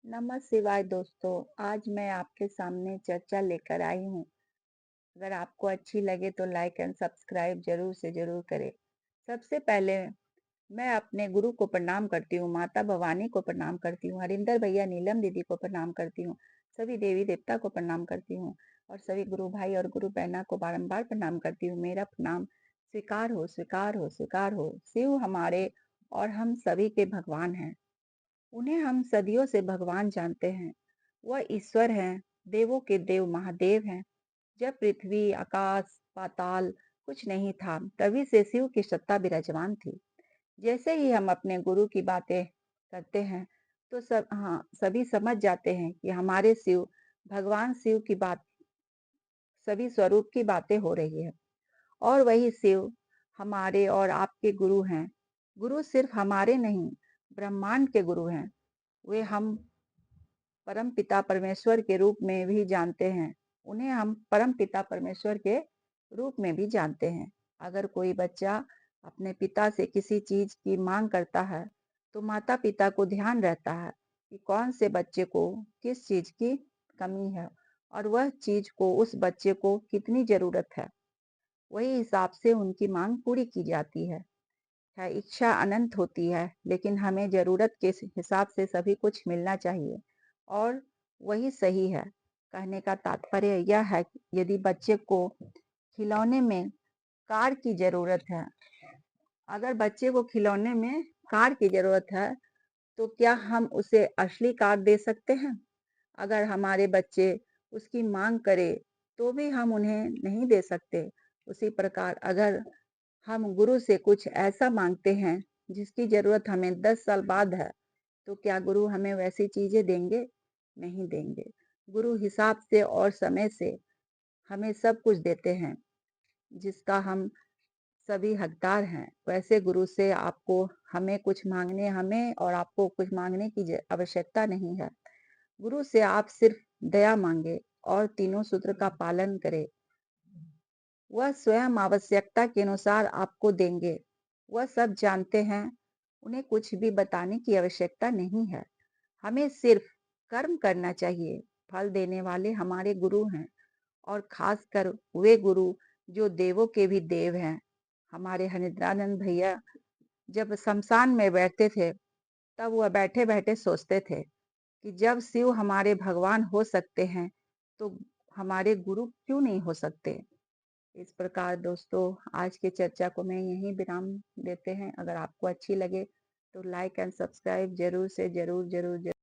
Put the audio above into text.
नमः शिवाय दोस्तों। आज मैं आपके सामने चर्चा लेकर आई हूँ। अगर आपको अच्छी लगे तो लाइक एंड सब्सक्राइब जरूर से जरूर करें। सबसे पहले मैं अपने गुरु को प्रणाम करती हूँ, माता भवानी को प्रणाम करती हूँ, हरिंदर भैया नीलम दीदी को प्रणाम करती हूँ, सभी देवी देवता को प्रणाम करती हूँ और सभी गुरु भाई और गुरु बहना को बारंबार प्रणाम करती हूँ। मेरा प्रणाम स्वीकार हो, स्वीकार हो, स्वीकार हो। शिव हमारे और हम सभी के भगवान हैं। उन्हें हम सदियों से भगवान जानते हैं। वह ईश्वर हैं, देवों के देव महादेव हैं। जब पृथ्वी, आकाश, पाताल कुछ नहीं था, तभी से शिव की सत्ता विराजमान थी। जैसे ही हम अपने गुरु की बातें करते हैं, तो सभी समझ जाते हैं कि हमारे शिव, भगवान शिव की बात, सभी स्वरूप की बातें हो रही है। और वही शिव हमारे और आपके गुरु हैं। गुरु सिर्फ हमारे नहीं, ब्रह्मांड के गुरु हैं। वे हम परम पिता परमेश्वर के रूप में भी जानते हैं। उन्हें हम परम पिता परमेश्वर के रूप में भी जानते हैं। अगर कोई बच्चा अपने पिता से किसी चीज की मांग करता है, तो माता पिता को ध्यान रहता है कि कौन से बच्चे को किस चीज की कमी है और वह चीज को उस बच्चे को कितनी जरूरत है। वही हिसाब से उनकी मांग पूरी की जाती है। इच्छा अनंत होती है, लेकिन हमें जरूरत के हिसाब से सभी कुछ मिलना चाहिए और वही सही है। कहने का तात्पर्य यह है कि यदि बच्चे को खिलौने में कार की जरूरत है, अगर बच्चे को खिलौने में कार की जरूरत है, तो क्या हम उसे असली कार दे सकते हैं? अगर हमारे बच्चे उसकी मांग करे, तो भी हम उन्हें नहीं दे सकते। उसी प्रकार अगर हम गुरु से कुछ ऐसा मांगते हैं जिसकी जरूरत हमें 10 साल बाद है, तो क्या गुरु हमें वैसी चीजें देंगे? नहीं देंगे। गुरु हिसाब से और समय से हमें सब कुछ देते हैं, जिसका हम सभी हकदार हैं। वैसे गुरु से आपको हमें और आपको कुछ मांगने की आवश्यकता नहीं है। गुरु से आप सिर्फ दया मांगे और तीनों सूत्र का पालन करें। वह स्वयं आवश्यकता के अनुसार आपको देंगे। वह सब जानते हैं, उन्हें कुछ भी बताने की आवश्यकता नहीं है। हमें सिर्फ कर्म करना चाहिए। फल देने वाले हमारे गुरु हैं और खासकर वे गुरु जो देवों के भी देव हैं। हमारे हरिद्रानंद भैया जब शमशान में बैठते थे, तब वह बैठे बैठे सोचते थे कि जब शिव हमारे भगवान हो सकते हैं, तो हमारे गुरु क्यों नहीं हो सकते। इस प्रकार दोस्तों, आज की चर्चा को मैं यहीं विराम देते हैं। अगर आपको अच्छी लगे तो लाइक एंड सब्सक्राइब जरूर से जरूर जरूर जरूर